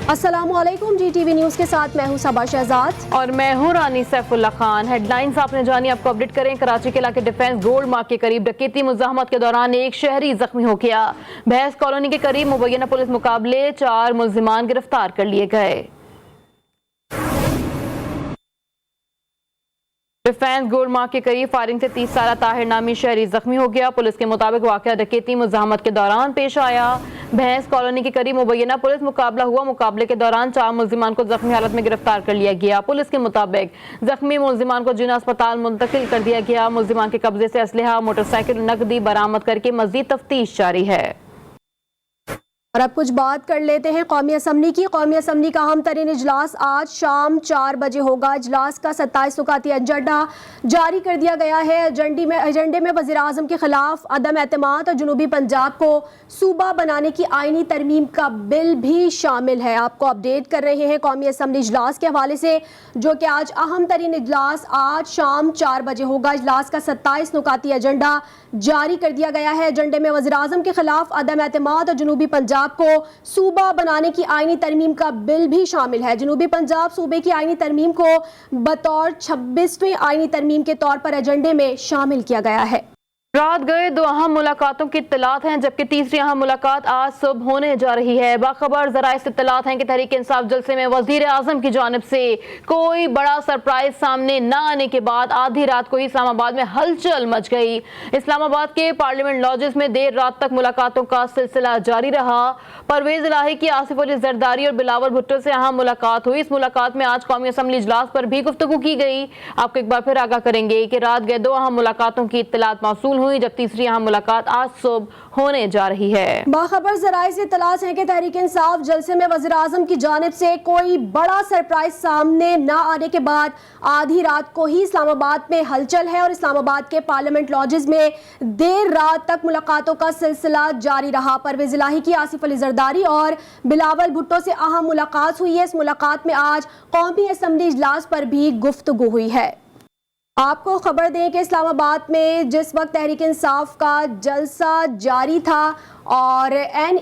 अस्सलाम वालेकुम, GTV news के साथ मैं हूं सबा शहजाद और मैं हूं रानी सैफुल्ला खान। हेडलाइंस आपने जानी, आपको अपडेट करें। कराची के इलाके डिफेंस गोल्ड मार्क के करीब डकैती मुज़ाहमत के दौरान एक शहरी जख्मी हो गया। भैंस कॉलोनी के करीब मुबैना पुलिस मुकाबले 4 मुल्जिमान गिरफ्तार कर लिए गए। डिफेंस गोल्ड मार्क के करीब फायरिंग से 30 साला ताहिर नामी शहरी जख्मी हो गया। पुलिस के मुताबिक वाकया डकैती मुज़ाहमत के दौरान पेश आया। भैंस कॉलोनी के करीब मुबैना पुलिस मुकाबला हुआ। मुकाबले के दौरान 4 मुल्जिमान को जख्मी हालत में गिरफ्तार कर लिया गया। पुलिस के मुताबिक जख्मी मुल्जिमान को जिना अस्पताल मुंतकिल कर दिया गया। मुल्जिमान के कब्जे से असलहा, मोटरसाइकिल, नकदी बरामद करके मजीद तफ्तीश जारी है। और अब कुछ बात कर लेते हैं कौमी असम्बली की। कौमी असम्बली का अहम तरीन इजलास आज शाम 4 बजे होगा। इजलास का 27 नुकाती एजेंडा जारी कर दिया गया है। एजेंडे में वज़ीर आज़म के खिलाफ अदम एतमाद और जनूबी पंजाब को सूबा बनाने की आईनी तरमीम का बिल भी शामिल है। आपको अपडेट कर रहे हैं कौमी असम्बली इजलास के हवाले से, जो कि आज अहम तरीन इजलास आज शाम 4 बजे होगा। इजलास का 27 नुकाती एजेंडा जारी कर दिया गया है। एजेंडे में वज़ीर आज़म के खिलाफ अदम एतमाद और जनूबी पंजाब को सूबा बनाने की आईनी तरमीम का बिल भी शामिल है। जनूबी पंजाब सूबे की आईनी तरमीम को बतौर 26वीं आईनी तरमीम के तौर पर एजेंडे में शामिल किया गया है। रात गए 2 अहम मुलाकातों की इत्तलात हैं, जबकि तीसरी अहम मुलाकात आज सुबह होने जा रही है। बाखबर ज़राए से इत्तलात हैं कि तहरीक इंसाफ जलसे में वज़ीर आज़म की जानिब से कोई बड़ा सरप्राइज सामने न आने के बाद आधी रात को ही इस्लामाबाद में हलचल मच गई। इस्लामाबाद के पार्लियामेंट लॉजेस में देर रात तक मुलाकातों का सिलसिला जारी रहा। परवेज इलाही की आसिफ अली जरदारी और बिलावल भुट्टो से अहम मुलाकात हुई। इस मुलाकात में आज कौमी असम्बली इजलास पर भी गुफ्तगू की गई। आपको एक बार फिर आगाह करेंगे कि रात गए 2 अहम मुलाकातों की इत्तलात मौसूल हुई, जब तीसरी अहम मुलाकात आज सुबह होने जा रही है। बाखबर ज़राए से इत्तलात है कि तहरीक इंसाफ जलसे में वज़ीर आज़म की जानिब से कोई बड़ा सरप्राइज सामने न आने के बाद आधी रात को ही इस्लामाबाद में हलचल है और इस्लामाबाद के पार्लियामेंट लॉजेस में देर रात तक मुलाकातों का सिलसिला जारी रहा। परवेज इलाही की आसिफ अली जरदारी और बिलावल भुट्टो से अहम मुलाकात हुई है। इस मुलाकात में आज कौमी असम्बली इजलास पर भी गुफ्तगू हुई है। आपको खबर दें कि इस्लामाबाद में जिस वक्त तहरीक इंसाफ का जलसा जारी था और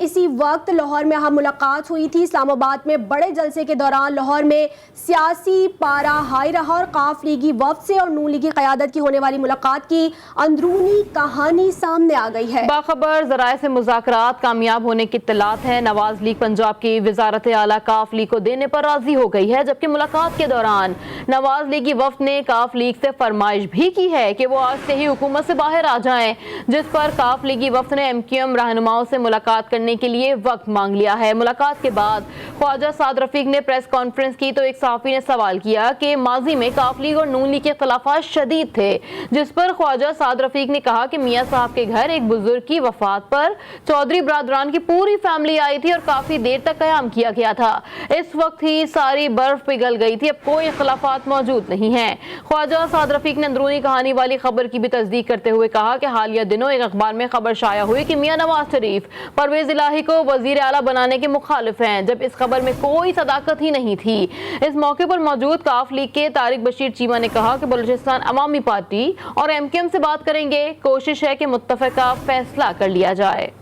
इसी वक्त लाहौर में अहम मुलाकात हुई थी। इस्लामाबाद में बड़े जलसे के दौरान लाहौर में सियासी पारा हाई रहा और काफ लीगी वफ्द से और नून लीगी क़यादत की होने वाली मुलाकात की अंदरूनी कहानी सामने आ गई है। बाखबर ज़राए से मुज़ाकरात कामयाब होने की इत्तलात है। नवाज लीग पंजाब की वज़ारत आला काफ लीग को देने पर राजी हो गई है, जबकि मुलाकात के दौरान नवाज लीगी वफ्द ने काफ लीग से फरमाइश भी की है कि वो आज से ही हुकूमत से बाहर आ जाएं, जिस पर काफ लीगी वफ्द ने MQM रहनुमा से मुलाकात करने के लिए वक्त मांग लिया है। मुलाकात के बाद ख्वाजा साद रफीक ने प्रेस कॉन्फ्रेंस की तो एक सहाफ़ी ने सवाल किया कि माजी में काफ लीग और नून लीग के खिलाफात शदीद थे, जिस पर ख्वाजा साद रफीक ने कहा कि मियाँ साहब के घर एक बुजुर्ग की वफात पर चौधरी बरादरान की पूरी फैमिली आई थी और काफी देर तक क़याम किया गया था। इस वक्त ही सारी बर्फ पिघल गई थी, अब कोई खिलाफात मौजूद नहीं है। ख्वाजा साद रफीक ने अंदरूनी कहानी वाली खबर की भी तस्दीक करते हुए कहा कि हालिया दिनों एक अखबार में खबर शाया हुई कि मियाँ नवाज शरीफ परवेज इलाही को वजीर आला बनाने के मुखालिफ हैं, जब इस खबर में कोई सदाकत ही नहीं थी। इस मौके पर मौजूद काफ लीग के तारिक बशीर चीमा ने कहा कि बलूचिस्तान अवामी पार्टी और MQM से बात करेंगे, कोशिश है कि मुत्तफ़िका फैसला कर लिया जाए।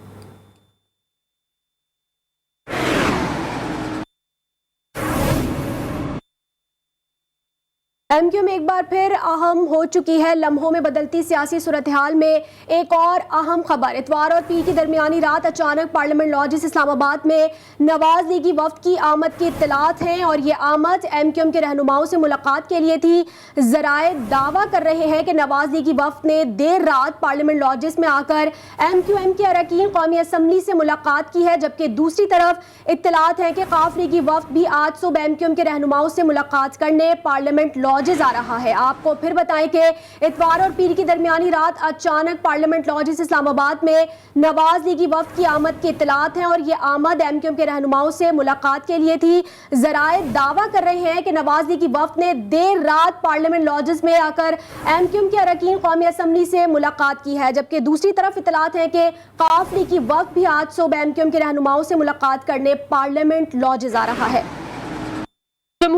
MQM एक बार फिर अहम हो चुकी है। लम्हों में बदलती सियासी सूरत हाल में एक और अहम खबर, इतवार और पीर की दरमियानी रात अचानक पार्लियामेंट लॉजेस इस्लामाबाद में नवाज लीगी वफ्द की आमद की इत्तलात हैं और ये आमद MQM के रहनुमाओं से मुलाकात के लिए थी। ज़राए दावा कर रहे हैं कि नवाज लीगी वफ्द ने देर रात पार्लियामेंट लॉजेस में आकर MQM के अरकान कौमी असम्बली से मुलाकात की है, जबकि दूसरी तरफ इत्तलात है कि काफ लीगी वफ्द भी आज सुबह MQM के रहनुमाओं से मुलाकात करने पार्लियामेंट लॉजेस आ रहा है। आपको फिर बताएं कि इतवार और पीर की दरमियानी रात अचानक पार्लियामेंट लॉजेस इस्लामाबाद में नवाज लीगी वफ्द की आमद की इत्तलात हैं और ये आमद MQM के रहनुमाओं से मुलाकात के लिए थी। ज़राए दावा कर रहे हैं कि नवाज लीगी वफ्द ने देर रात पार्लियामेंट लॉजेस में आकर MQM के अरकान कौमी असम्बली से मुलाकात की है, जबकि दूसरी तरफ इत्तलात है कि काफ लीगी वफ्द भी आज सुबह MQM के रहनुमाओं से मुलाकात करने पार्लियामेंट लॉजेस आ रहा है।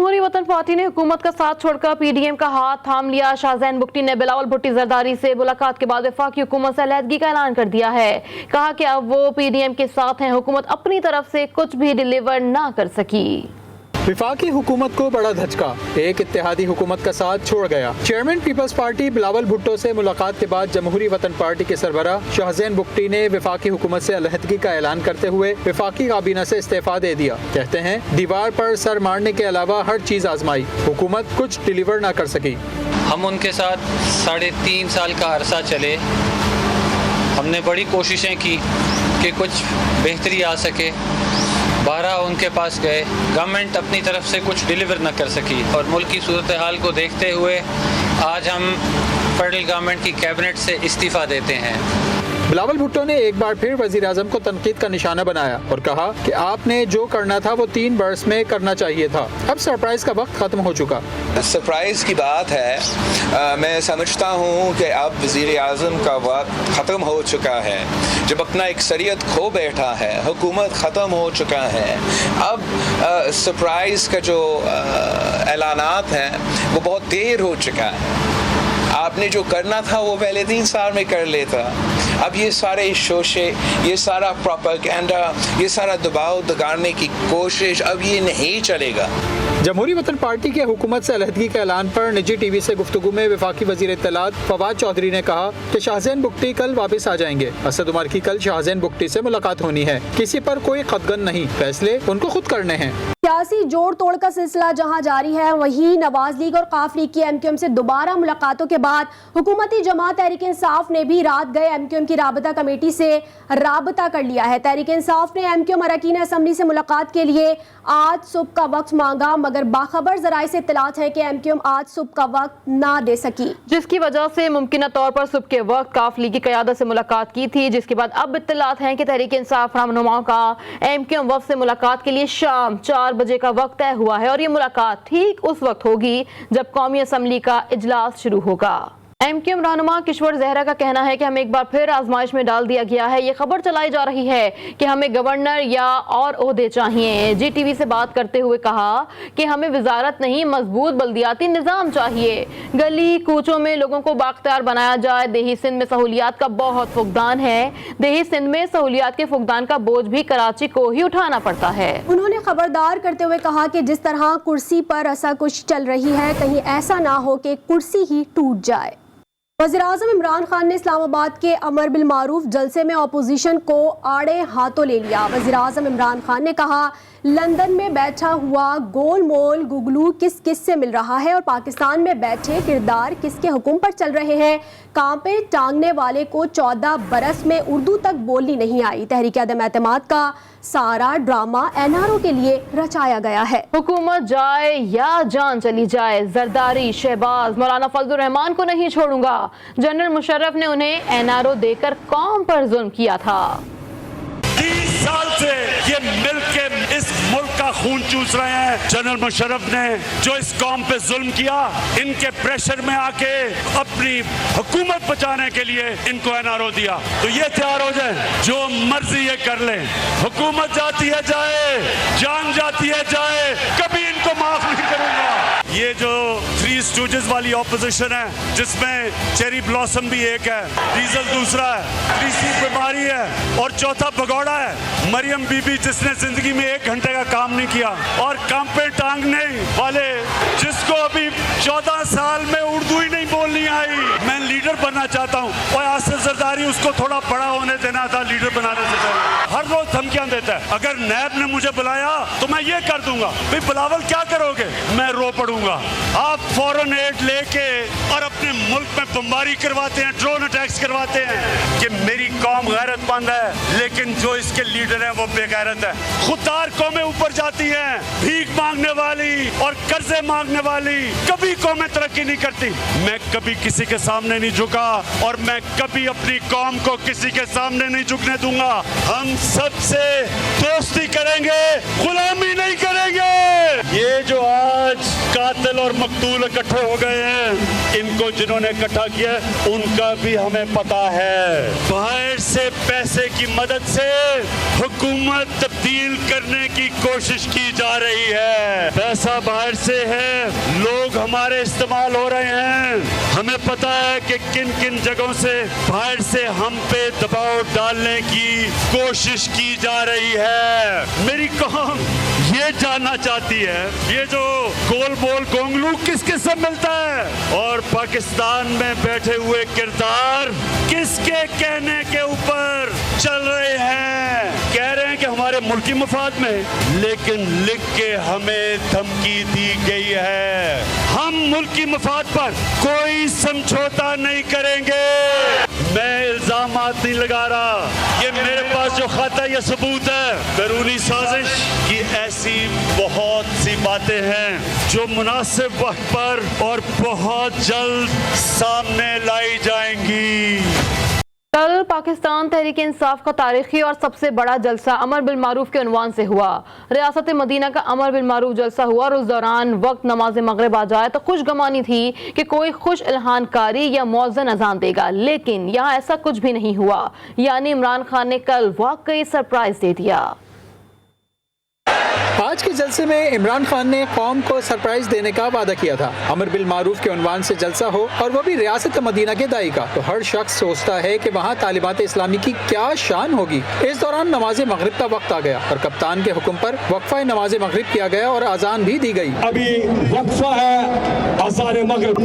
जमहूरी वतन पार्टी ने हुकूमत का साथ छोड़कर पीडीएम का हाथ थाम लिया। शाहजैन बुगटी ने बिलावल भुट्टी जरदारी से मुलाकात के बाद वफाकी हुकूमत से अलहदगी का ऐलान कर दिया है। कहा कि अब वो पीडीएम के साथ हैं, हुकूमत अपनी तरफ से कुछ भी डिलीवर ना कर सकी। वफाकी हुकूमत को बड़ा धचका, एक इत्तेहादी हुकूमत का साथ छोड़ गया। Chairman Peoples Party Bilawal Bhutto से मुलाकात के बाद जमहूरी वतन पार्टी के सरबरा शाहजैन बुगटी ने वफाकी हुकूमत से अलहदगी का ऐलान करते हुए वफाकी काबीना से इस्तीफा दे दिया। कहते हैं दीवार पर सर मारने के अलावा हर चीज आजमाई, हुकूमत कुछ डिलीवर ना कर सकी। हम उनके साथ 3.5 साल का अरसा चले, हमने बड़ी कोशिशें की कि कुछ बेहतरी आ सके। 12 उनके पास गए, गवर्नमेंट अपनी तरफ से कुछ डिलीवर न कर सकी और मुल्क की सूरत हाल को देखते हुए आज हम फेडरल गवर्नमेंट की कैबिनेट से इस्तीफ़ा देते हैं। बिलावल भुट्टो ने एक बार फिर वज़ीर आज़म को तनकीद का निशाना बनाया और कहा कि आपने जो करना था वो 3 बरस में करना चाहिए था। अब सरप्राइज का वक्त खत्म हो चुका। सरप्राइज की बात है, मैं समझता हूँ कि अब वज़ीर आज़म का वक्त ख़त्म हो चुका है। जब अपना अक्सरियत खो बैठा है, हुकूमत ख़त्म हो चुका है, अब सरप्राइज का जो ऐलानात हैं वो बहुत देर हो चुका है। आपने जो करना था वो पहले 3 साल में कर लेता। अब ये सारे शोशे, ये सारा प्रोपेगेंडा, ये सारा दबाव दगाड़ने की कोशिश, अब ये नहीं चलेगा। जमहूरी वतन पार्टी के हुकूमत से अलहदगी के ऐलान पर निजी टीवी से गुफ्तगू में वफाकी वजीर इत्तलात फवाद चौधरी ने कहा कि शाहजैन बुगटी कल वापस आ जाएंगे। असद उमर की कल शाहजैन बुगटी से मुलाकात होनी है। किसी पर कोई खतगन नहीं, फैसले उनको खुद करने हैं। सियासी जोड़ तोड़ का सिलसिला जहां जारी है, वहीं नवाज लीग और काफ लीग की एमक्यूएम से दोबारा मुलाकातों के बाद हुकूमती जमात तहरीक इंसाफ ने भी रात गए एमक्यूएम की राबता कमेटी से राबता कर लिया है। तहरीक इंसाफ ने एमक्यूएम अरकान असम्बली से मुलाकात के लिए आज सुबह का वक्त मांगा, मगर बाखबर जराए से इत्तलात है कि एमक्यूएम आज सुबह का वक्त ना दे सकी, जिसकी वजह से मुमकिन तौर पर सुबह के वक्त काफ लीग की क़यादत से मुलाकात की थी, जिसके बाद अब इत्तलात हैं कि तहरीक इंसाफ रहनुमाओं का एमक्यूएम वफ्द से मुलाकात के लिए शाम 4 बजे का वक्त तय हुआ है और ये मुलाकात ठीक उस वक्त होगी जब कौमी असम्बली का इजलास शुरू होगा। एमक्यूएम रहनुमा किश्वर जहरा का कहना है कि हमें एक बार फिर आजमाइश में डाल दिया गया है। ये खबर चलाई जा रही है कि हमें गवर्नर या और ओहदे चाहिए। जीटीवी से बात करते हुए कहा कि हमें वजारत नहीं, मजबूत बल्दियाती निज़ाम चाहिए। गली कूचों में लोगों को बाख्तियार बनाया जाए। देही सिंध में सहूलियात का बहुत फुकदान है। देही सिंध में सहूलियात के फुकदान का बोझ भी कराची को ही उठाना पड़ता है। उन्होंने खबरदार करते हुए कहा कि जिस तरह कुर्सी पर ऐसा कुछ चल रही है, कहीं ऐसा ना हो कि कुर्सी ही टूट जाए। वज़ीर-ए-आज़म इमरान खान ने इस्लामाबाद के अमर बिल मारूफ जलसे में अपोजिशन को आड़े हाथों ले लिया। वज़ीर-ए-आज़म इमरान खान ने कहा लंदन में बैठा हुआ गोल मोल गुगलू किस किस से मिल रहा है और पाकिस्तान में बैठे किरदार किसके हुक्म पर चल रहे हैं। कांपे टांगने वाले को 14 बरस में उर्दू तक बोलनी नहीं आई। तहरीक अदम एतमाद का सारा ड्रामा एनआरओ के लिए रचाया गया है। हुकूमत जाए या जान चली जाए, जरदारी, शहबाज, मौलाना फजलुर रहमान को नहीं छोड़ूंगा। जनरल मुशर्रफ ने उन्हें एनआरओ देकर कौम पर जुल्म किया था। 30 साल से ये मिलके इस मुल्क का खून चूस रहे हैं। जनरल मुशर्रफ ने जो इस कौम पे जुल्म किया, इनके प्रेशर में आके अपनी हुकूमत बचाने के लिए इनको एनआरओ दिया। तो ये तैयार हो जाए, जो मर्जी ये कर ले। हुकूमत जाती है जाए, जान जाती है जाए, कभी इनको माफ नहीं करूंगा। ये जो 3 स्टूजेस वाली ऑपोजिशन है, जिसमें चेरी ब्लॉसम भी एक है, डीजल दूसरा है, तीसरी बीमारी है और चौथा भगौड़ा है, मरियम बीबी जिसने जिंदगी में 1 घंटे का काम नहीं किया, और कांपे टांगने वाले जिसको अभी 14 साल में उर्दू ही नहीं बोलनी आई। मैं लीडर बनना चाहता हूँ और आसिफ जरदारी उसको थोड़ा बड़ा होने देना था लीडर बनाने से पहले। हर रोज धमकियां देता है। अगर नैब ने मुझे बुलाया तो मैं ये कर दूंगा। भाई बिलावल क्या करोगे? मैं रो पड़ूंगा। आप फॉरेन एड लेके और अपने मुल्क में बमबारी करवाते हैं, ड्रोन अटैक्स करवाते हैं कि मेरी कौम गैरतमंद है, लेकिन जो इसके लीडर हैं वो बेगैरत है। खुददार कौमें ऊपर जाती हैं, भीख मांगने वाली और कर्जे मांगने वाली कभी कौमें तरक्की नहीं करती। मैं कभी किसी के सामने नहीं झुका और मैं कभी अपनी कौम को किसी के सामने नहीं झुकने दूंगा। हम सबसे दोस्ती करेंगे, गुलामी नहीं करेंगे। ये जो आज कातिल और फतूल इकट्ठे हो गए हैं, इनको जिन्होंने इकट्ठा किया उनका भी हमें पता है। बाहर से पैसे की मदद से हुकूमत तब्दील करने की कोशिश की जा रही है। पैसा बाहर से है, लोग हमारे इस्तेमाल हो रहे हैं। हमें पता है कि किन किन जगहों से बाहर से हम पे दबाव डालने की कोशिश की जा रही है। मेरी कौम ये जानना चाहती है ये जो गोल बोल गोंगलू किस किस से मिलता है, और पाकिस्तान में बैठे हुए किरदार किसके कहने के ऊपर चल रहे हैं। कह रहे हैं कि हमारे मुल्की मफाद में, लेकिन लिख के हमें धमकी दी गई है। हम मुल्की मफाद पर कोई समझौता नहीं करेंगे। मैं इल्जामात नहीं लगा रहा, ये मेरे पास जो खत है ये सबूत है। बैरूनी साजिश की ऐसी बहुत सी बातें हैं जो मुनासिब वक्त पर और बहुत जल्द सामने लाई जाएंगी। कल पाकिस्तान तहरीक इंसाफ का तारीखी और सबसे बड़ा जलसा अमर बिल मारूफ के उन्वान से हुआ। रियासत मदीना का अमर बिल मारूफ जलसा हुआ और उस दौरान वक्त नमाज मगरिब आ जाए तो खुशगमानी थी कि कोई खुश इल्हानकारी या मौज़न अजान देगा, लेकिन यहाँ ऐसा कुछ भी नहीं हुआ। यानी इमरान खान ने कल वाकई सरप्राइज दे दिया। आज के जलसे में इमरान खान ने कौम को सरप्राइज देने का वादा किया था। अमर बिल मारूफ के उन्वान से जलसा हो और वो भी रियासत मदीना के दाई का, तो हर शख्स सोचता है कि वहाँ तालिबात इस्लामी की क्या शान होगी। इस दौरान नमाज मगरिब का वक्त आ गया और कप्तान के हुक्म पर वक्फा नमाज मगरिब किया गया और अजान भी दी गई। अभी वक्फा है अज़ान मगरिब।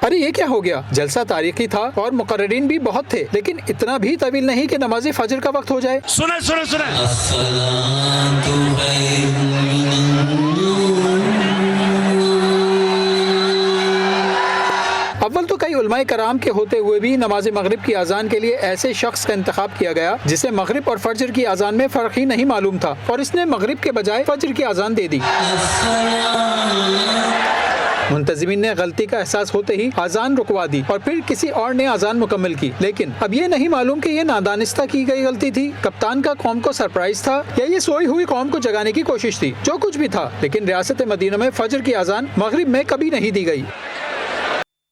अरे ये क्या हो गया? जलसा तारीखी था और मुकर्ररीन भी बहुत थे, लेकिन इतना भी तवील नहीं कि नमाज फजर का वक्त हो जाए। सुने सुने सुने। अव्वल तो कई उलमाए कराम के होते हुए भी नमाज मगरिब की अजान के लिए ऐसे शख्स का इंतखाब किया गया जिसे मगरिब और फजर की अजान में फर्क ही नहीं मालूम था, और इसने मगरिब के बजाय फजर की अजान दे दी। मुंतजिमीन ने गलती का एहसास होते ही अजान रुकवा दी और फिर किसी और ने अजान मुकम्मल की, लेकिन अब ये नहीं मालूम कि ये नादानिस्ता की गई गलती थी, कप्तान का कौम को सरप्राइज था, या ये सोई हुई कौम को जगाने की कोशिश थी। जो कुछ भी था, लेकिन रियासत मदीना में फजर की अजान मगरिब में कभी नहीं दी गई।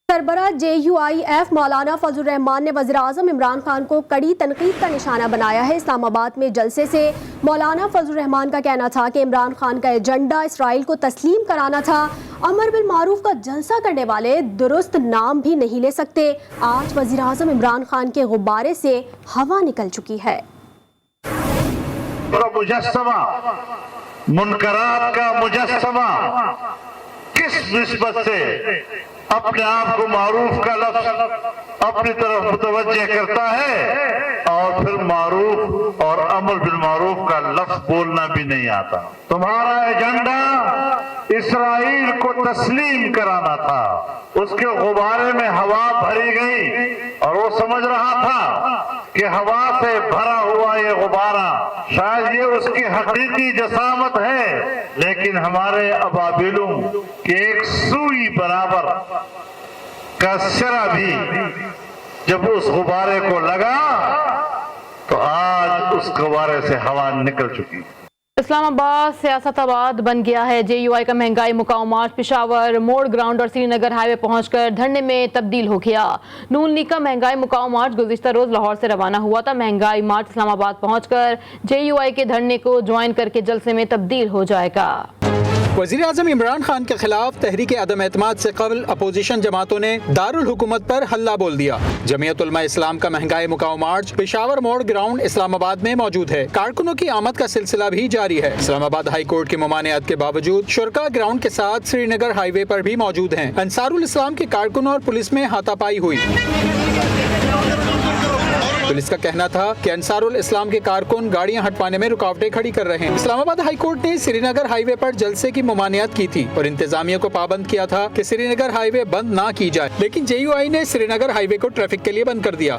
सरबरा JUIF मौलाना फजलुर रहमान ने वज़ीर-ए-आज़म इमरान खान को कड़ी तनकीद का निशाना बनाया है। इस्लामाबाद में जलसे से मौलाना फजलुर रहमान का कहना था कि इमरान खान का एजेंडा इसराइल को तस्लीम कराना था। अमर बिल मारूफ का जलसा करने वाले दुरुस्त नाम भी नहीं ले सकते। आज वज़ीर-ए-आज़म इमरान खान के गुब्बारे से हवा निकल चुकी है। मुजस्समा, मुनकरात का मुजस्समा किस निस्बत से अपने आप को मारूफ का लफ्ज अपनी तरफ मुतवज्जे करता है और फिर मारूफ और अमर बिल मारूफ का लफ्ज बोलना भी नहीं आता। तुम्हारा एजेंडा इसराइल को तस्लीम कराना था, उसके गुब्बारे में हवा भरी गई और वो समझ रहा था कि हवा से भरा हुआ ये गुब्बारा शायद ये उसकी हकीकी जसामत है, लेकिन हमारे अबाबिलों के एक सुई बराबर का सिरा भी जब उस गुब्बारे को लगा तो आज उस गुब्बारे से हवा निकल चुकी। इस्लामाबाद सियासताबाद बन गया है। JUI का महंगाई मुकाम मार्च पिशावर मोड़ ग्राउंड और श्रीनगर हाईवे पहुंचकर धरने में तब्दील हो गया। नून लीग का महंगाई मुकाम मार्च गुज़िश्ता रोज लाहौर से रवाना हुआ था। महंगाई मार्च इस्लामाबाद पहुंचकर JUI के धरने को ज्वाइन करके जलसे में तब्दील हो जाएगा। वज़ीर आज़म इमरान खान के खिलाफ तहरीक अदम एतमाद से कबल अपोजिशन जमातों ने दारुल हुकूमत पर हल्ला बोल दिया। जमीयत उलमा इस्लाम का महंगाई मुकाम मार्च पेशावर मोड़ ग्राउंड इस्लामाबाद में मौजूद है। कारकुनों की आमद का सिलसिला भी जारी है। इस्लामाबाद हाई कोर्ट की ममानियत के बावजूद शुरका ग्राउंड के साथ श्रीनगर हाईवे पर भी मौजूद हैं। अंसारुल इस्लाम के कारकुनों और पुलिस में हाथापाई हुई। पुलिस का कहना था कि अंसारुल इस्लाम के कारकुन गाड़ियां हटवाने में रुकावटें खड़ी कर रहे हैं। इस्लामाबाद हाई कोर्ट ने श्रीनगर हाईवे पर जलसे की ममानियत की थी और इंतजामिया को पाबंद किया था कि श्रीनगर हाईवे बंद ना की जाए, लेकिन JUI ने श्रीनगर हाईवे को ट्रैफिक के लिए बंद कर दिया,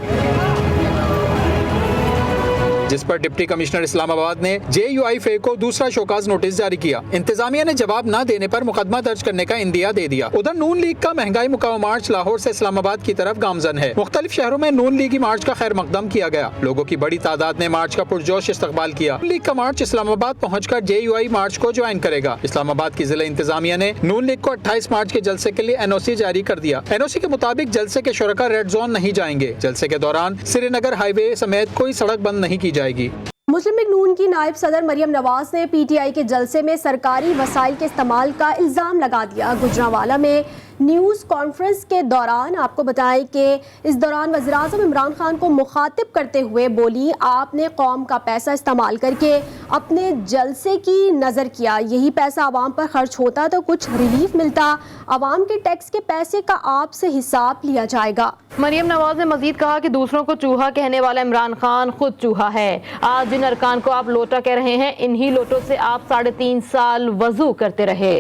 जिस पर डिप्टी कमिश्नर इस्लामाबाद ने JUI फे को दूसरा शोकाज नोटिस जारी किया। इंतजामिया ने जवाब न देने पर मुकदमा दर्ज करने का इंदिया दे दिया। उधर नून लीग का महंगाई मुकाव मार्च लाहौर से इस्लामाबाद की तरफ गामजन है। मुख्तलिफ शहरों में नून लीगी मार्च का खैर मकदम किया गया। लोगों की बड़ी तादाद ने मार्च का पुरजोश इस्तकबाल किया। नून लीग का मार्च इस्लामाबाद पहुंचकर JUI मार्च को ज्वाइन करेगा। इस्लामाबाद की जिला इंतजामिया ने नून लीग को 28 मार्च के जलसे के लिए NOC जारी कर दिया। NOC के मुताबिक जलसे के शुरका रेड जोन नहीं जाएंगे। जलसे के दौरान श्रीनगर हाईवे समेत कोई सड़क बंद नहीं की जाएगी। मुस्लिम लीग नून की नायब सदर मरियम नवाज ने PTI के जलसे में सरकारी वसाइल के इस्तेमाल का इल्ज़ाम लगा दिया। गुजरांवाला में न्यूज़ कॉन्फ्रेंस के दौरान आपको बताएं कि इस दौरान वज़ीर-ए-आज़म इमरान खान को मुखातिब करते हुए बोली, आपने कौम का पैसा इस्तेमाल करके अपने जलसे की नज़र किया, यही पैसा आवाम पर खर्च होता तो कुछ रिलीफ मिलता, आवाम के टैक्स के पैसे का आपसे हिसाब लिया जाएगा। मरियम नवाज ने मजीद कहा कि दूसरों को चूहा कहने वाला इमरान खान खुद चूहा है। आज जिन अरकान को आप लोटा कह रहे हैं, इन्हीं लोटों से आप 3.5 साल वजू करते रहे।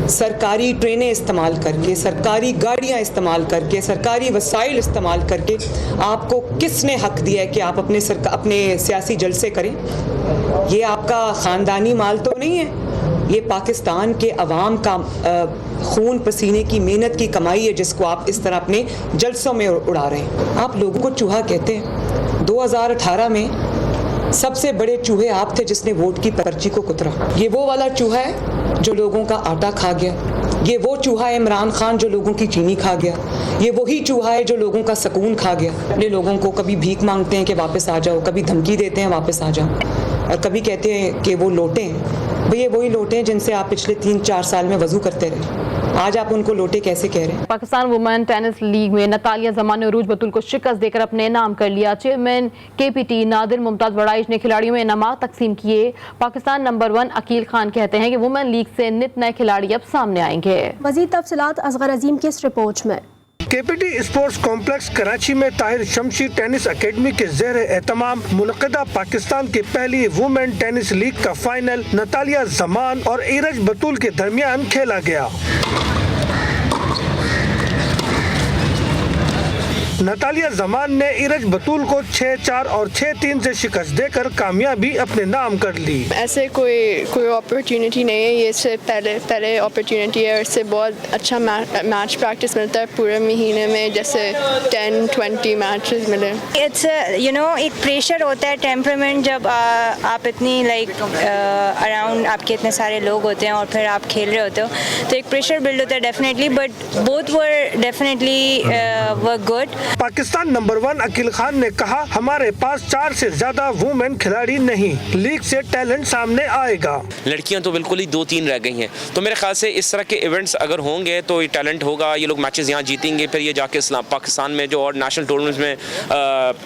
सरकारी ट्रेनें इस्तेमाल करके, सरकारी गाड़ियां इस्तेमाल करके, सरकारी वसाइल इस्तेमाल करके आपको किसने हक दिया है कि आप अपने सियासी जलसे करें? ये आपका ख़ानदानी माल तो नहीं है, ये पाकिस्तान के अवाम का खून पसीने की मेहनत की कमाई है, जिसको आप इस तरह अपने जलसों में उड़ा रहे हैं। आप लोगों को चूहा कहते हैं। 2018 में सबसे बड़े चूहे आप थे जिसने वोट की पर्ची को कुतरा। ये वो वाला चूहा है जो लोगों का आटा खा गया। ये वो चूहा है इमरान खान जो लोगों की चीनी खा गया। ये वही चूहा है जो लोगों का सुकून खा गया। अपने लोगों को कभी भीख मांगते हैं कि वापस आ जाओ, कभी धमकी देते हैं वापस आ जाओ, और कभी कहते हैं कि वो लोटे हैं। भाई ये वही लोटे हैं जिनसे आप पिछले 3-4 साल में वजू करते रहे। आज आप उनको लोटे कैसे कह रहे हैं? पाकिस्तान वुमेन टेनिस लीग में नतालिया जमान ने उरूज बतूल को शिकस्त देकर अपने नाम कर लिया। चेयरमैन KPT नादिर मुमताज बड़ाइश ने खिलाड़ियों में इनामात तकसीम किए। पाकिस्तान नंबर 1 अकील खान कहते हैं कि वुमेन लीग से नित नए खिलाड़ी अब सामने आएंगे। मज़ीद तफसीलात असगर अजीम की इस रिपोर्ट में। KPT स्पोर्ट्स कॉम्प्लेक्स कराची में ताहिर शमशी टेनिस एकेडमी के ज़ेर एहतमाम मुनक़िदा पाकिस्तान की पहली वुमेन टेनिस लीग का फाइनल नतालिया जमान और इरज बतूल के दरमियान खेला गया। नतालिया जमान ने इरज बतूल को 6-4 और 6-3 से शिकस्त देकर कामयाबी अपने नाम कर ली। ऐसे कोई अपॉर्चुनिटी नहीं है, ये से पहले अपॉर्चुनिटी है और इससे बहुत अच्छा मैच प्रैक्टिस मिलता है पूरे महीने में, जैसे 10-20 मैचेस मिले। इट्स एक प्रेशर होता है, टेम्परामेंट, जब आप इतनी अराउंड आपके इतने सारे लोग होते हैं और फिर आप खेल रहे होते हो, तो एक प्रेशर बिल्ड होता है definitely, but both were definitely were good. Pakistan number 1 Aqeel Khan ने कहा, हमारे पास 4 से ज्यादा वुमेन खिलाड़ी नहीं, लीग से टैलेंट सामने आएगा। लड़कियां तो बिल्कुल ही 2-3 रह गई हैं, तो मेरे ख्याल से इस तरह के इवेंट्स अगर होंगे तो ये टैलेंट होगा, ये लोग मैचेस यहाँ जीतेंगे, फिर ये जाके पाकिस्तान में जो और नेशनल टूर्नामेंट्स में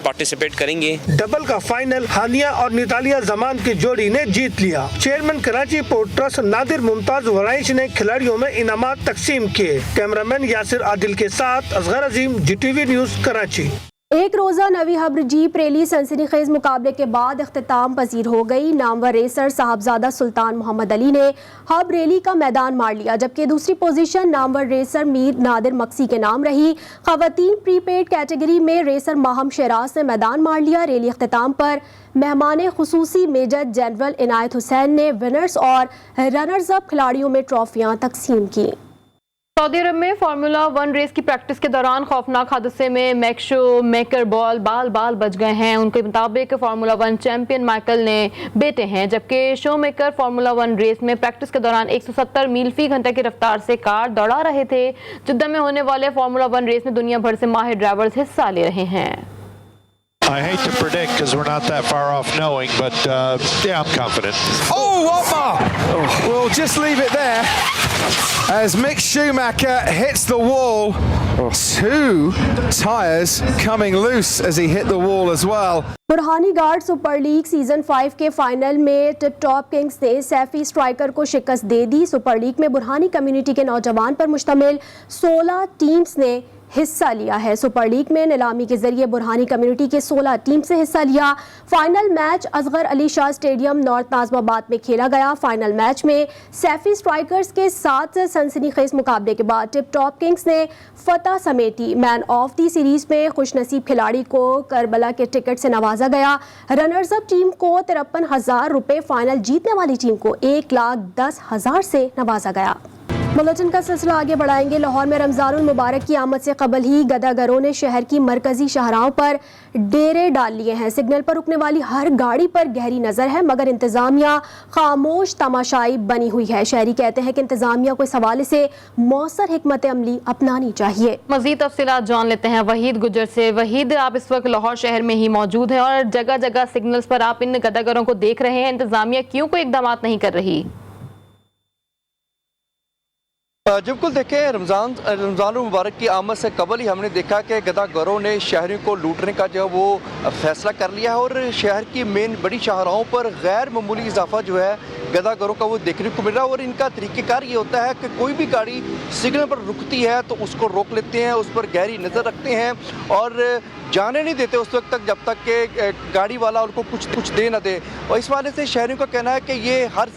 पार्टिसिपेट करेंगे। डबल का फाइनल हानिया और नितालिया जमान की जोड़ी ने जीत लिया। Chairman Karachi port trust Nadir Mumtaz Waraich ने खिलाड़ियों में इनामात तकसीम किए। कैमरामैन यासिर आदिल के साथ असगर अजीम, GTV न्यूज कराची। एक रोज़ा नवी हब्र जीप रैली सनसनीखेज मुकाबले के बाद इख्तिताम पजीर हो गई। नामवर रेसर साहबजादा सुल्तान मोहम्मद अली ने हब रैली का मैदान मार लिया, जबकि दूसरी पोजीशन नामवर रेसर मीर नादिर मक्सी के नाम रही। खवातीन प्रीपेड कैटेगरी में रेसर माहम शेराज ने मैदान मार लिया। रैली इख्तिताम पर मेहमान खुसूसी मेजर जनरल इनायत हुसैन ने विनर्स और रनर्स अप खिलाड़ियों में ट्रॉफियाँ तकसीम की। सऊदी अरब में फार्मूला 1 रेस की प्रैक्टिस के दौरान खौफनाक हादसे में मैक्शो मेकर बाल बच गए हैं। उनके मुताबिक फार्मूला 1 चैंपियन माइकल ने बेटे हैं, जबकि शो मेकर फार्मूला 1 रेस में प्रैक्टिस के दौरान 170 मील फी घंटे की रफ्तार से कार दौड़ा रहे थे। जिद्दा में होने वाले फार्मूला 1 रेस में दुनिया भर से माहिर ड्राइवर्स हिस्सा ले रहे हैं। I hate to predict because we're not that far off knowing, but yeah, I'm confident. Oh, Otmar! We'll just leave it there as Mick Schumacher hits the wall. 2 tyres coming loose as he hit the wall as well. Burhani guard super league season 5 के final में tip top Kings ने Saifi striker को शिकस्त दे दी। Super league में Burhani community के नौजवान पर मुश्तमिल 16 टीम्स ने حصہ لیا ہے۔ سپر لیگ میں نیلامی کے ذریعے برہانی کمیونٹی کے 16 ٹیم سے حصہ لیا۔ Final match Asghar Ali Shah stadium north ناظم آباد میں کھیلا گیا۔ فائنل میچ میں سیفی اسٹرائکرز کے ساتھ سنسنی خیز مقابلے کے بعد ٹپ ٹاپ کنگز نے فتح سمیٹی۔ مین آف دی سیریز میں خوش نصیب کھلاڑی کو کربلا کے ٹکٹ سے نوازا گیا۔ رنرز اپ ٹیم کو 53,000 روپے، فائنل جیتنے والی ٹیم کو 1,10,000 سے نوازا گیا۔ بلیٹن کا سلسلہ آگے بڑھائیں گے۔ لاہور میں رمضان المبارک کی آمد سے قبل ہی گدا گروں نے شہر کی مرکزی شاہراہوں پر ڈیرے ڈال لیے ہیں۔ سگنل پر رکنے والی ہر گاڑی پر گہری نظر ہے، مگر انتظامیہ خاموش تماشائی بنی ہوئی ہے۔ شہری کہتے ہیں کہ انتظامیہ کو اس حوالے سے مؤثر حکمت عملی اپنانی چاہیے۔ مزید تفصیلات جان لیتے ہیں وحید گجر سے۔ وحید، آپ اس وقت لاہور شہر میں ہی موجود ہیں اور جگہ جگہ سگنلز پر آپ ان گدا گروں کو دیکھ رہے ہیں، انتظامیہ کیوں کوئی اقدامات نہیں کر رہی؟ جب کل دیکھیں رمضان المبارک کی آمد سے قبل ہی ہم نے دیکھا کہ گدا گروں نے شہریوں کو لوٹنے کا جو ہے وہ فیصلہ کر لیا ہے اور شہر کی مین بڑی شاہراہوں پر غیر معمولی اضافہ جو ہے گدا گروں کا وہ دیکھنے کو مل رہا ہے۔ اور ان کا طریقہ کار یہ ہوتا ہے کہ کوئی بھی گاڑی سگنل پر رکتی ہے تو اس کو روک لیتے ہیں، اس پر گہری نظر رکھتے ہیں اور جانے نہیں دیتے اس وقت تک جب تک کہ گاڑی والا ان کو کچھ دے نہ دے۔ اور اس والے سے شہریوں کا کہنا ہے کہ یہ ہر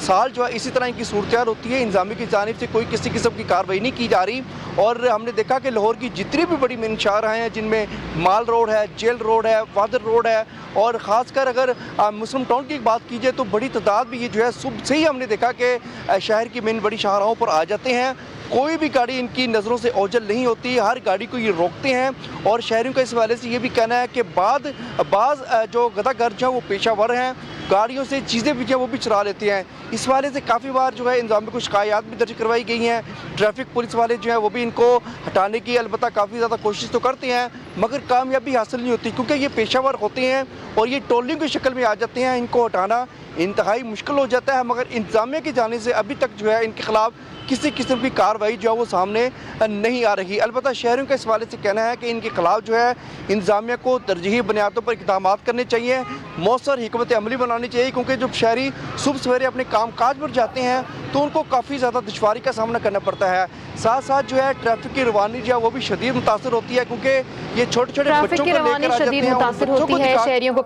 سال جو ہے اسی طرح ان کی صورتحال ہوتی ہے، انتظامیہ کی جانب سے کوئی کسی قسم کی کارروائی نہیں کی جا رہی۔ اور ہم نے دیکھا کہ لاہور کی جتنی بھی بڑی مین شاہراہیں ہیں، جن میں مال روڈ ہے، جیل روڈ ہے، وادر روڈ ہے، اور خاص کر اگر مسلم ٹاؤن کی بات کی جائے تو بڑی تعداد بھی یہ جو ہے صبح سے ہی ہم نے دیکھا کہ شہر کی مین بڑی شاہراہوں پر آ جاتے ہیں۔ کوئی بھی گاڑی ان کی نظروں سے اوجھل نہیں ہوتی، ہر گاڑی کو یہ روکتے ہیں۔ اور شہریوں کا اس حوالے سے یہ بھی کہنا ہے کہ بعض جو گدا گر جو ہیں وہ پیشہ ور ہیں، گاڑیوں سے چیزیں بھی جو وہ بھی چرا لیتے ہیں۔ اس والے سے کافی بار جو ہے انتظامیہ کو شکایات بھی درج کروائی گئی ہیں۔ ٹریفک پولیس والے جو ہیں وہ بھی ان کو ہٹانے کی البتہ کافی زیادہ کوشش تو کرتے ہیں، مگر کامیابی حاصل نہیں ہوتی کیونکہ یہ پیشہ ور ہوتے ہیں اور یہ ٹولنگ کی شکل میں آ جاتے ہیں۔ ان کو ہٹانا انتہائی مشکل ہو جاتا ہے، مگر انتظامیہ کی جانب سے ابھی تک جو ہے ان کے خلاف کسی قسم کی کارروائی جو ہے وہ سامنے نہیں آ رہی۔ البتہ شہریوں کا اس حوالے سے کہنا ہے کہ ان کے خلاف جو ہے انتظامیہ کو ترجیحی بنیادوں پر اقدامات کرنے چاہیے، مؤثر حکمت عملی بنانی چاہیے، کیونکہ جب شہری صبح سویرے اپنے کام کاج پر جاتے ہیں تو ان کو کافی زیادہ دشواری کا سامنا کرنا پڑتا ہے۔ ساتھ ساتھ جو ہے ٹریفک کی روانی جو ہے وہ بھی شدید متاثر ہوتی ہے، کیونکہ یہ چھوٹے چھوٹے بچوں کو لے کر آ جاتے ہیں، متاثر ہوتی ہے، شہریوں کو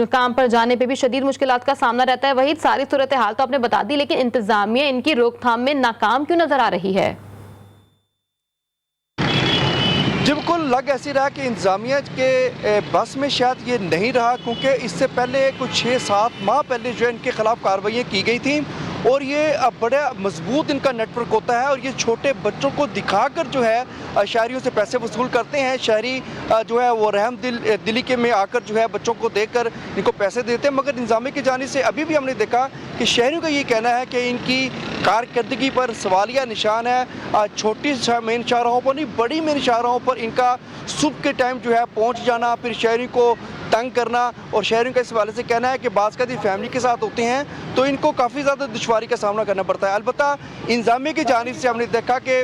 کام پر جانے پہ بھی شدید مشکلات کا سامنا رہتا ہے۔ وہی ساری صورتحال تو آپ نے بتا دی، لیکن انتظامیہ ان کی روک تھام میں ناکام کیوں نظر آ رہی ہے؟ بالکل لگ ایسی رہا کہ انتظامیہ کے بس میں شاید یہ نہیں رہا، کیونکہ اس سے پہلے کچھ 6-7 ماہ پہلے جو ہے ان کے خلاف کارروائیاں کی گئی تھیں اور یہ بڑا مضبوط ان کا نیٹ ورک ہوتا ہے اور یہ چھوٹے بچوں کو دکھا کر جو ہے شہریوں سے پیسے وصول کرتے ہیں۔ شہری جو ہے وہ رحم دلی کے میں آ کر جو ہے بچوں کو دے کر ان کو پیسے دیتے ہیں، مگر انتظامیہ کی جانب سے ابھی بھی ہم نے دیکھا کہ شہریوں کا یہ کہنا ہے کہ ان کی کارکردگی پر سوالیہ نشان ہے۔ چھوٹی مین شاہراہوں پر نہیں، بڑی مین شاہراہوں پر ان کا صبح کے ٹائم جو ہے پہنچ جانا، پھر شہریوں کو تنگ کرنا، اور شہریوں کا اس حوالے سے کہنا ہے کہ بعض کا فیملی کے ساتھ ہوتے ہیں تو ان کو کافی زیادہ دشواری کا سامنا کرنا پڑتا ہے۔ البتہ انتظامیہ کی جانب سے ہم نے دیکھا کہ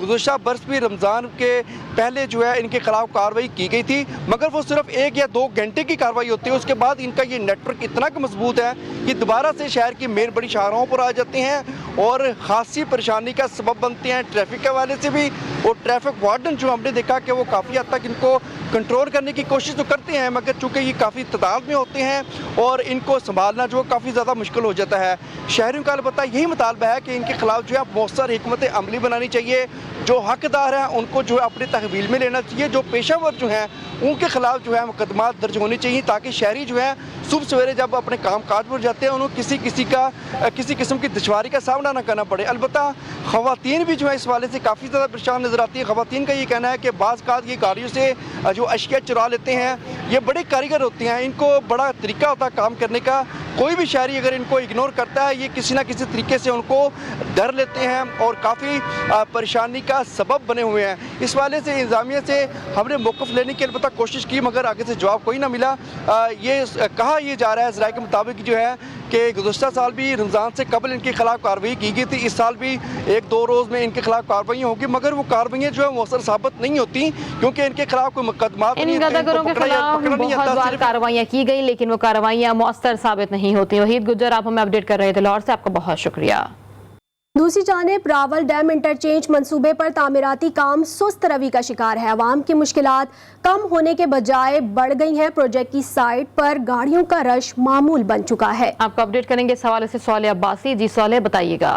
گزشتہ برس بھی رمضان کے پہلے جو ہے ان کے خلاف کارروائی کی گئی تھی، مگر وہ صرف 1 یا 2 گھنٹے کی کارروائی ہوتی ہے، اس کے بعد ان کا یہ نیٹ ورک اتنا کہ مضبوط ہے کہ دوبارہ سے شہر کی مین بڑی شاہراہوں پر آ جاتے ہیں اور خاصی پریشانی کا سبب بنتے ہیں ٹریفک کے حوالے سے بھی۔ اور ٹریفک وارڈن جو ہم نے دیکھا کہ وہ کافی حد تک ان کو کنٹرول کرنے کی کوشش تو کرتے ہیں، مگر چونکہ یہ کافی تعداد میں ہوتے ہیں اور ان کو سنبھالنا جو کافی زیادہ مشکل ہو جاتا ہے۔ شہریوں کا البتہ یہی مطالبہ ہے کہ ان کے خلاف جو ہے مؤثر حکمت عملی بنانی چاہیے، جو حقدار ہیں ان کو جو ہے اپنے تحویل میں لینا چاہیے، جو پیشہ ور جو ہیں ان کے خلاف جو ہے مقدمات درج ہونے چاہیے، تاکہ شہری جو ہے صبح سویرے جب اپنے کام کاج پر جاتے ہیں انہوں کسی قسم کی دشواری کا سامنا نہ کرنا پڑے۔ البتہ خواتین بھی جو ہے اس والے سے کافی زیادہ پریشان نظر آتی ہے۔ خواتین کا یہ کہنا ہے کہ بعض کا یہ گاڑیوں سے جو اشیاء چرا لیتے ہیں، یہ بڑے کاریگر ہوتے ہیں، ان کو بڑا طریقہ ہوتا ہے کام کرنے کا، کوئی بھی شہری اگر ان کو اگنور کرتا ہے یہ کسی نہ کسی طریقے سے ان کو ڈر لیتے ہیں اور کافی پریشانی کا سبب بنے ہوئے ہیں۔ اس والے سے انتظامیہ سے ہم نے موقف لینے کی البتہ کوشش کی، مگر آگے سے جواب کوئی نہ ملا۔ یہ کہا یہ جا رہا ہے ذرائع کے مطابق جو ہے کہ گزشتہ سال بھی رمضان سے قبل ان کے خلاف کارروائی کی گئی تھی، اس سال بھی 1-2 روز میں ان کے خلاف کارروائیاں ہوگی، مگر وہ کارروائیاں جو ہے مؤثر ثابت نہیں ہوتی کیونکہ ان کے خلاف کوئی مقدمات نہیں ہوتے۔ ان گداگروں کے خلاف بہت بار کارروائیاں کی گئی لیکن وہ کارروائیاں مؤثر ثابت نہیں ہوتی۔ وحید گجر آپ ہمیں اپڈیٹ کر رہے تھے لاہور سے، آپ کا بہت شکریہ۔ दूसरी जानिब रावल डैम इंटरचेंज मंसूबे पर तामीराती काम सुस्त रवि का शिकार है। अवाम की मुश्किलात कम होने के बजाय बढ़ गई हैं। प्रोजेक्ट की साइट पर गाड़ियों का रश मामूल बन चुका है। आपको अपडेट करेंगे इस हवाले से सोले अब्बासी। जी सोले, बताइएगा।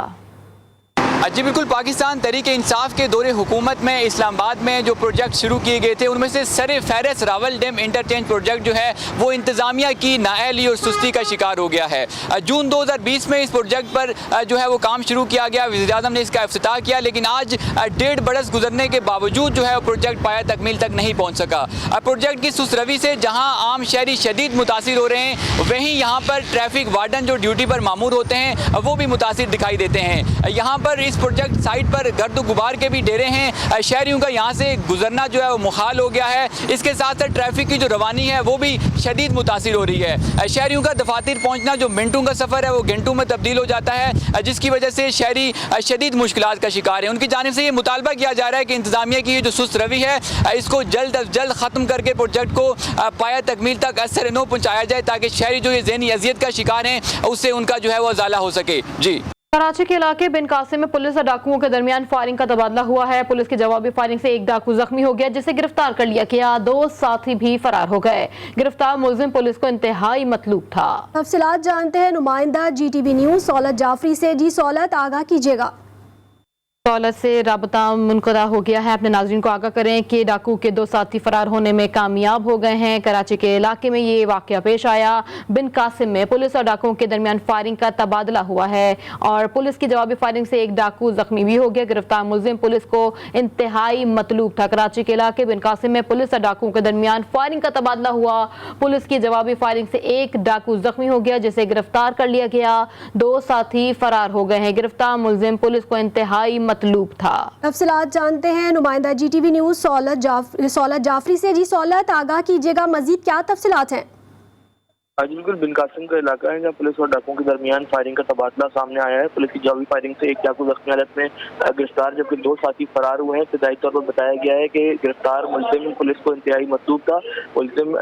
जी बिल्कुल, पाकिस्तान तहरीक इंसाफ के दौरे हुकूमत में इस्लामाबाद में जो प्रोजेक्ट शुरू किए गए थे उनमें से सर फहरिस्त रावल डैम इंटरचेंज प्रोजेक्ट जो है वो इंतज़ामिया की नाअहली और सुस्ती का शिकार हो गया है। जून 2020 में इस प्रोजेक्ट पर जो है वो काम शुरू किया गया, वज़ीर-ए-आज़म ने इसका इफ्तिताह किया, लेकिन आज 1.5 बरस गुजरने के बावजूद जो है वो प्रोजेक्ट पाया तकमील तक नहीं पहुँच सका। प्रोजेक्ट की सुस्त रवि से जहाँ आम शहरी शदीद मुतासिर हो रहे हैं, वहीं यहाँ पर ट्रैफिक वार्डन जो ड्यूटी पर मामूर होते हैं वो भी मुतासिर दिखाई देते हैं। यहाँ पर इस प्रोजेक्ट साइट पर गर्द गुबार के भी डेरे हैं। शहरियों का यहाँ से गुजरना जो है वो मुहाल हो गया है। इसके साथ साथ ट्रैफिक की जो रवानी है वो भी शदीद मुतासिर हो रही है। शहरियों का दफातर पहुँचना जो मिनटों का सफ़र है वो घंटों में तब्दील हो जाता है, जिसकी वजह से शहरी शदीद मुश्किलात का शिकार है। उनकी जानिब से ये मुतालबा किया जा रहा है कि इंतज़ामिया की जो सुस्त रवि है इसको जल्द अज जल्द ख़त्म करके प्रोजेक्ट को पाया तकमील तक असर नो पहुँचाया जाए, ताकि शहरी जो ये ज़हनी अजियत का शिकार हैं उससे उनका जो है वो अजाला हो सके। जी, कराची के इलाके बिन कासिम में पुलिस और डाकुओं के दरमियान फायरिंग का तबादला हुआ है। पुलिस की जवाबी फायरिंग से एक डाकू जख्मी हो गया, जिसे गिरफ्तार कर लिया गया। 2 साथी भी फरार हो गए। गिरफ्तार मुलजिम पुलिस को इंतहाई मतलूब था। तफसीलात जानते हैं नुमाइंदा GTV न्यूज़ सौलत जाफरी से। जी सौलत, आगाह कीजिएगा। दौलत से राबता मुनक़ता हो गया है। अपने नाज़रीन को आगाह करें कि डाकू के 2 साथी फरार होने में कामयाब हो गए हैं। कराची के इलाके में ये वाक़या पेश आया। बिन कासिम में पुलिस और डाकुओं के दरमियान फायरिंग का तबादला हुआ है और पुलिस की जवाबी फायरिंग से एक डाकू जख्मी भी हो गया। गिरफ्तार मुलजिम पुलिस को इंतहाई मतलूब था। कराची के इलाके बिन कासिम में पुलिस और डाकुओं के दरमियान फायरिंग का तबादला हुआ। पुलिस की जवाबी फायरिंग से एक डाकू जख्मी हो गया, जिसे गिरफ्तार कर लिया गया। 2 साथी फरार हो गए हैं। गिरफ्तार मुलजिम पुलिस को इंतहाई मतलूब था। तफसीलात जानते हैं नुमाइंदा GTV न्यूज़ सौलत जाफरी से। जी सौलत, आगाह कीजिएगा, मजीद क्या तफसीलात हैं? जी बिल्कुल, बिन कासिम का इलाका है जहाँ पुलिस और डाकुओं के दरमियान फायरिंग का तबादला सामने आया है। पुलिस की जवाबी फायरिंग से एक डाकू जख्मी हालत में गिरफ्तार, जबकि 2 साथी फरार हुए हैं। इब्तदाई तौर पर बताया गया है कि गिरफ्तार मुलजिम पुलिस को इंतहाई मतलूब था। मुलजिम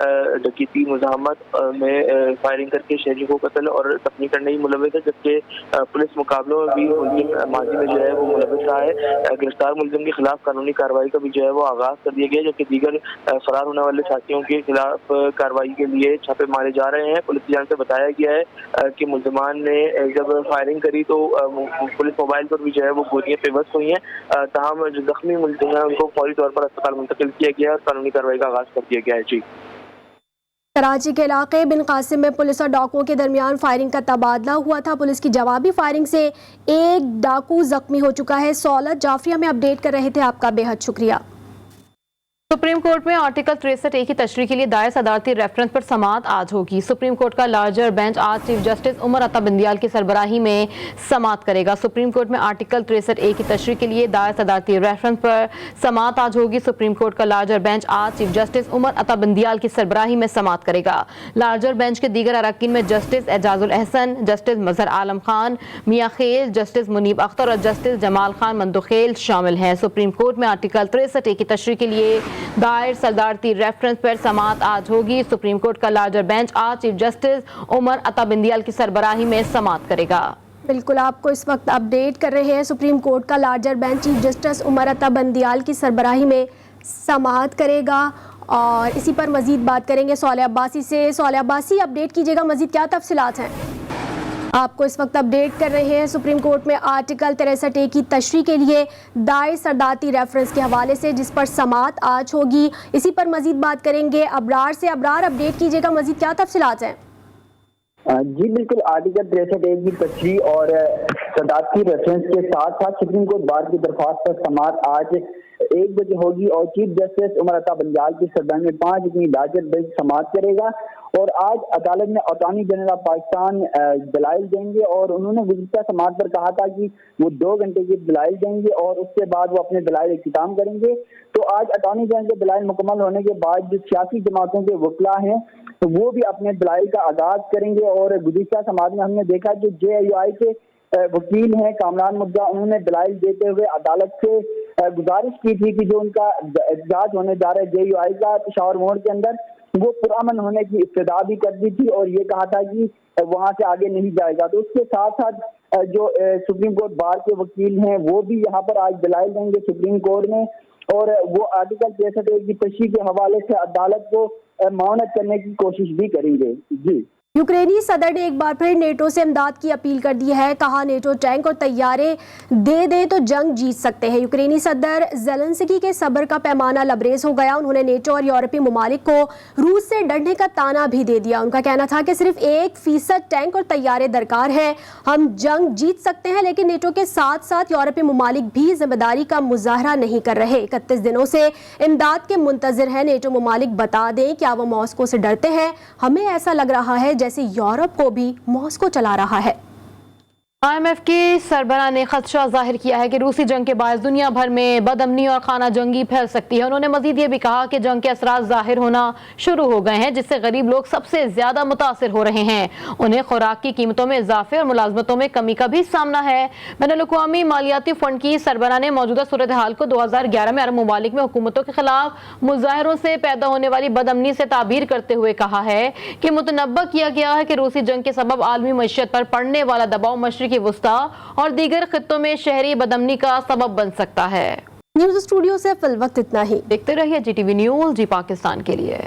डकैती मुज़ाहमत में फायरिंग करके शहरी को कत्ल और दफनी करने ही मुलव्विस है, जबकि पुलिस मुकाबलों में भी मुलजिम माजी में जो है वो मुलव्विस रहा है। गिरफ्तार मुलजिम के खिलाफ कानूनी कार्रवाई का भी जो है वो आगाज कर दिया गया, जबकि दीगर फरार होने वाले साथियों के खिलाफ कार्रवाई के लिए छापे मारे जा रहे हैं। पुलिस की जान से बताया गया है कि मुल्जिमान ने जब फायरिंग करी तो पुलिस मोबाइल पर भी जो है वो गोलियां पेवस्त हुई हैं। तमाम जो जख्मी मुल्जिम हैं उनको फौरी तौर पर अस्पताल मुंतकिल किया गया और कानूनी कार्रवाई का आगाज कर दिया गया है। जी, कराची के इलाके बिन कासिम में पुलिस और डाकुओं के दरमियान फायरिंग का तबादला हुआ था। पुलिस की जवाबी फायरिंग से एक डाकू जख्मी हो चुका है। सौलत जाफरी में अपडेट कर रहे थे, आपका बेहद शुक्रिया। सुप्रीम कोर्ट में आर्टिकल 63A की तशरीह के लिए दायर सदारती रेफरेंस पर समाअत आज होगी। सुप्रीम कोर्ट का लार्जर बेंच आज चीफ जस्टिस उमर अता बंदियाल की सरबराही में समाअत करेगा। सुप्रीम कोर्ट में आर्टिकल 63A की तशरीह के लिए दायर सदारती रेफरेंस पर समाअत आज होगी। सुप्रीम कोर्ट का लार्जर बेंच आज चीफ जस्टिस उमर अता बंदियाल की सरबराही में समाअत करेगा। लार्जर बेंच के दीगर अरकान में जस्टिस एजाजुल अहसन, जस्टिस मजहर आलम खान, मियां खेल, जस्टिस मुनीब अख्तर और जस्टिस जमाल खान मंदोखेल शामिल हैं। सुप्रीम कोर्ट में आर्टिकल 63A की तशरीह के लिए दायर सदारती रेफरेंस पर समाअत आज होगी। सुप्रीम कोर्ट का लार्जर बेंच आज चीफ जस्टिस उमर अता बंदियाल की सरबराही में समाअत करेगा। बिल्कुल, आपको इस वक्त अपडेट कर रहे हैं। सुप्रीम कोर्ट का larger bench chief justice Umar Ata Bandial की सरबराही में समाअत करेगा और इसी पर मजीद बात करेंगे सोले अब्बासी से। सोले अब्बासी, अपडेट कीजिएगा, मजीद क्या तफसीलात हैं? आपको इस वक्त अपडेट कर रहे हैं सुप्रीम कोर्ट में आर्टिकल 63A की तशरीह के लिए दायर सदारती रेफरेंस के हवाले से, जिस पर समाअत आज होगी। इसी पर मजीद बात करेंगे अबरार से। अबरार, अपडेट कीजिएगा, मजीद क्या तफसीलात हैं? जी बिल्कुल, आर्टिकल 63A की तशरीह और सदारती रेफरेंस के साथ साथ सुप्रीम कोर्ट बार की दरख्वास्त पर समाअत आज 1 बजे होगी और चीफ जस्टिस उमर अता बंदियाल की सरबराही में 5 अपनी लार्जर बेंच समाअत करेगा। और आज अदालत में अटॉर्नी जनरल ऑफ पाकिस्तान दलाइल देंगे और उन्होंने गुज़िश्ता समाअत पर कहा था कि वो 2 घंटे की दलाइल देंगे और उसके बाद वो अपने दलाइल इख्तिताम करेंगे। तो आज अटॉर्नी जनरल के दलाइल मुकम्मल होने के बाद जो सियासी जमातों के वकला हैं तो वो भी अपने दलाइल का आगाज करेंगे। और गुज़िश्ता समाअत में हमने देखा कि JUI के वकील हैं कामरान मुद्दा, उन्होंने दलाइल देते हुए अदालत से गुजारिश की थी कि जो उनका एहतजाज होने जा रहा है JUI का पेशावर मोड़ के अंदर, वो पुरअमन होने की इब्तिदा भी कर दी थी और ये कहा था कि वहां से आगे नहीं जाएगा। तो उसके साथ साथ جو سپریم کورٹ بار کے وکیل ہیں وہ بھی یہاں پر آج دلائل دیں گے سپریم کورٹ میں، اور وہ آرٹیکل 63 کی تشریح کے حوالے سے عدالت کو معاونت کرنے کی کوشش بھی کریں گے۔ جی، یوکرینی صدر نے ایک بار پھر نیٹو سے امداد کی اپیل کر دی ہے، کہا نیٹو ٹینک اور طیارے دے دے تو جنگ جیت سکتے ہیں۔ یوکرینی صدر زیلنسکی کے صبر کا پیمانہ لبریز ہو گیا، انہوں نے نیٹو اور یورپی ممالک کو روس سے ڈرنے کا تانا بھی دے دیا۔ ان کا کہنا تھا کہ صرف 1% ٹینک اور طیارے درکار ہیں، ہم جنگ جیت سکتے ہیں، لیکن نیٹو کے ساتھ ساتھ یورپی ممالک بھی ذمہ داری کا مظاہرہ نہیں کر رہے۔ 31 دنوں سے امداد کے منتظر ہیں نیٹو ممالک، بتا دیں کیا وہ ماسکو سے ڈرتے ہیں؟ ہمیں ایسا لگ رہا ہے جیسے یورپ کو بھی ماسکو چلا رہا ہے۔ IMF کے سربراہ نے خدشہ ظاہر کیا ہے کہ روسی جنگ کے باعث دنیا بھر میں بد امنی اور خانہ جنگی پھیل سکتی ہے۔ انہوں نے مزید یہ بھی کہا کہ جنگ کے اثرات ظاہر ہونا شروع ہو گئے ہیں، جس سے غریب لوگ سب سے زیادہ متاثر ہو رہے ہیں۔ انہیں خوراک کی قیمتوں میں اضافے اور ملازمتوں میں کمی کا بھی سامنا ہے۔ بین الاقوامی مالیاتی فنڈ کی سربراہ نے موجودہ صورتحال کو 2011 میں عرب ممالک میں حکومتوں کے خلاف مظاہروں سے پیدا ہونے والی بد امنی سے تعبیر کرتے ہوئے کہا ہے کہ متنبہ کیا گیا ہے کہ روسی جنگ کے سبب عالمی معیشت پر پڑنے والا دباؤ مشرقی وسطی اور دیگر خطوں میں شہری بدامنی کا سبب بن سکتا ہے۔ نیوز اسٹوڈیو سے فی الوقت اتنا ہی، دیکھتے رہیے GTV نیوز، جی پاکستان کے لیے۔